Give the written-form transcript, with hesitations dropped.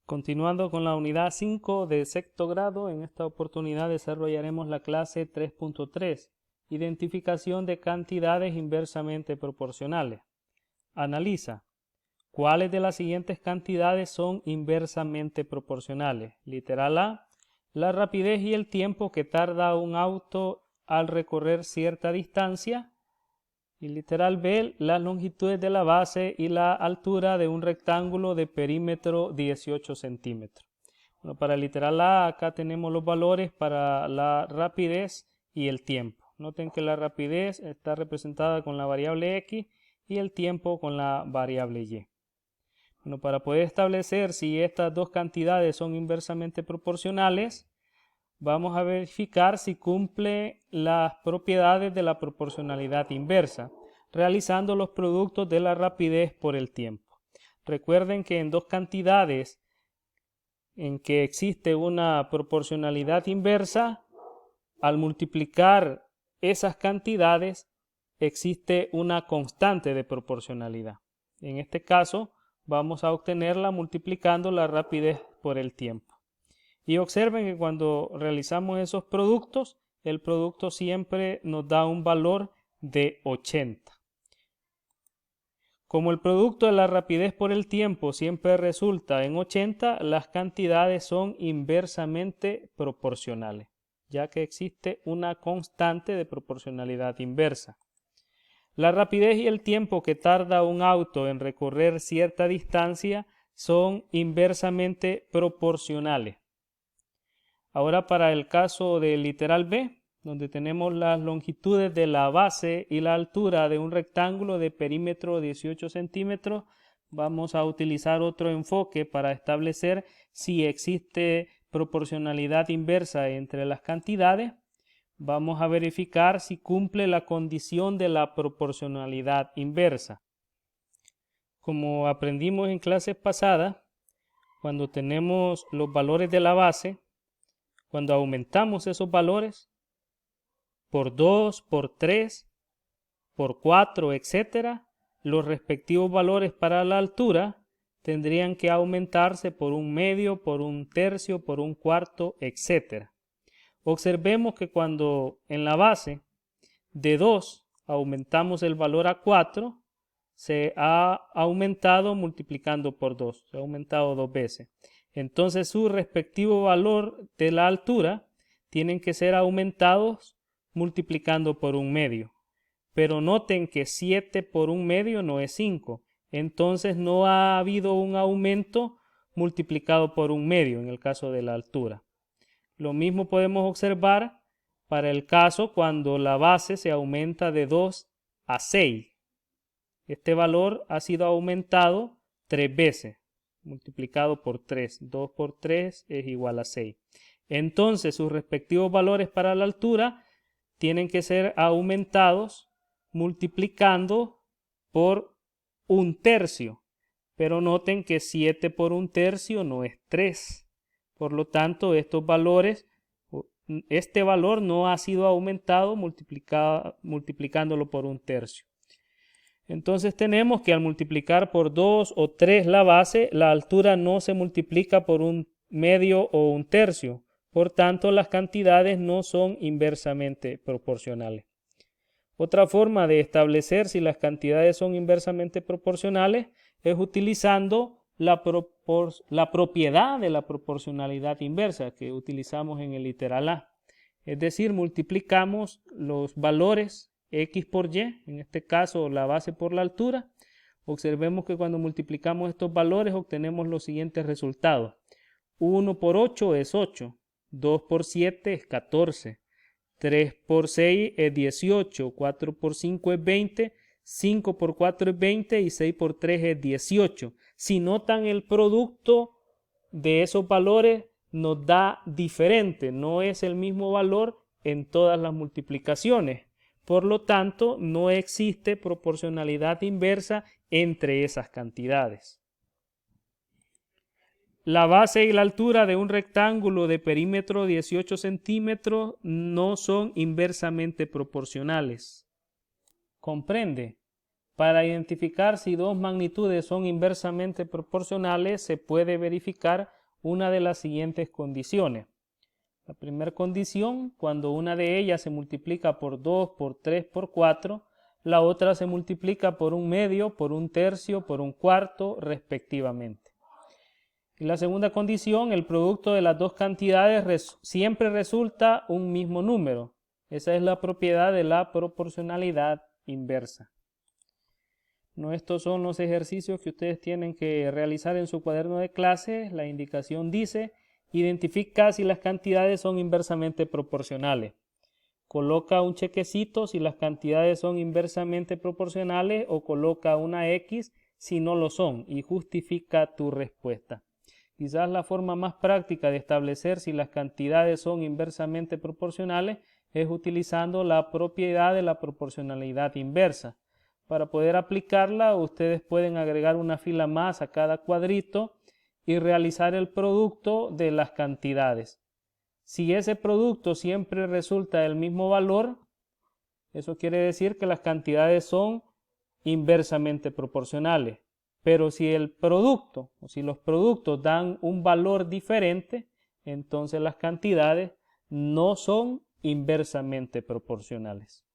Continuando con la unidad 5 de sexto grado, en esta oportunidad desarrollaremos la clase 3.3, identificación de cantidades inversamente proporcionales. Analiza, ¿cuáles de las siguientes cantidades son inversamente proporcionales? Literal A, la rapidez y el tiempo que tarda un auto al recorrer cierta distancia. Y literal B, las longitudes de la base y la altura de un rectángulo de perímetro 18 centímetros. Bueno, para el literal A, acá tenemos los valores para la rapidez y el tiempo. Noten que la rapidez está representada con la variable X y el tiempo con la variable Y. Bueno, para poder establecer si estas dos cantidades son inversamente proporcionales, vamos a verificar si cumple las propiedades de la proporcionalidad inversa, realizando los productos de la rapidez por el tiempo. Recuerden que en dos cantidades en que existe una proporcionalidad inversa, al multiplicar esas cantidades existe una constante de proporcionalidad. En este caso, vamos a obtenerla multiplicando la rapidez por el tiempo. Y observen que cuando realizamos esos productos, el producto siempre nos da un valor de 80. Como el producto de la rapidez por el tiempo siempre resulta en 80, las cantidades son inversamente proporcionales, ya que existe una constante de proporcionalidad inversa. La rapidez y el tiempo que tarda un auto en recorrer cierta distancia son inversamente proporcionales. Ahora para el caso del literal B, donde tenemos las longitudes de la base y la altura de un rectángulo de perímetro 18 centímetros, vamos a utilizar otro enfoque para establecer si existe proporcionalidad inversa entre las cantidades. Vamos a verificar si cumple la condición de la proporcionalidad inversa. Como aprendimos en clases pasadas, cuando tenemos los valores de la base, cuando aumentamos esos valores por 2, por 3, por 4, etc., los respectivos valores para la altura tendrían que aumentarse por un medio, por un tercio, por un cuarto, etc. Observemos que cuando en la base de 2 aumentamos el valor a 4, se ha aumentado multiplicando por 2, se ha aumentado 2 veces. Entonces su respectivo valor de la altura tienen que ser aumentados multiplicando por un medio. Pero noten que 7 por un medio no es 5. Entonces no ha habido un aumento multiplicado por un medio en el caso de la altura. Lo mismo podemos observar para el caso cuando la base se aumenta de 2 a 6. Este valor ha sido aumentado 3 veces, multiplicado por 3. 2 por 3 es igual a 6. Entonces, sus respectivos valores para la altura tienen que ser aumentados multiplicando por un tercio. Pero noten que 7 por un tercio no es 3. Por lo tanto, estos valores, este valor no ha sido aumentado multiplicándolo por un tercio. Entonces tenemos que al multiplicar por 2 o 3 la base, la altura no se multiplica por un medio o un tercio. Por tanto, las cantidades no son inversamente proporcionales. Otra forma de establecer si las cantidades son inversamente proporcionales es utilizando la propiedad de la proporcionalidad inversa que utilizamos en el literal A. Es decir, multiplicamos los valores X por Y, en este caso la base por la altura. Observemos que cuando multiplicamos estos valores obtenemos los siguientes resultados. 1 por 8 es 8, 2 por 7 es 14, 3 por 6 es 18, 4 por 5 es 20, 5 por 4 es 20 y 6 por 3 es 18. Si notan, el producto de esos valores nos da diferente, no es el mismo valor en todas las multiplicaciones. Por lo tanto, no existe proporcionalidad inversa entre esas cantidades. La base y la altura de un rectángulo de perímetro 18 centímetros no son inversamente proporcionales. ¿Comprende? Para identificar si dos magnitudes son inversamente proporcionales, se puede verificar una de las siguientes condiciones. La primera condición, cuando una de ellas se multiplica por 2, por 3, por 4, la otra se multiplica por 1/2, por 1/3, por 1/4, respectivamente. Y la segunda condición, el producto de las dos cantidades siempre resulta un mismo número. Esa es la propiedad de la proporcionalidad inversa. No, estos son los ejercicios que ustedes tienen que realizar en su cuaderno de clases. La indicación dice: identifica si las cantidades son inversamente proporcionales. Coloca un chequecito si las cantidades son inversamente proporcionales o coloca una X si no lo son y justifica tu respuesta. Quizás la forma más práctica de establecer si las cantidades son inversamente proporcionales es utilizando la propiedad de la proporcionalidad inversa. Para poder aplicarla, ustedes pueden agregar una fila más a cada cuadrito y realizar el producto de las cantidades. Si ese producto siempre resulta del mismo valor, eso quiere decir que las cantidades son inversamente proporcionales. Pero si el producto o si los productos dan un valor diferente, entonces las cantidades no son inversamente proporcionales.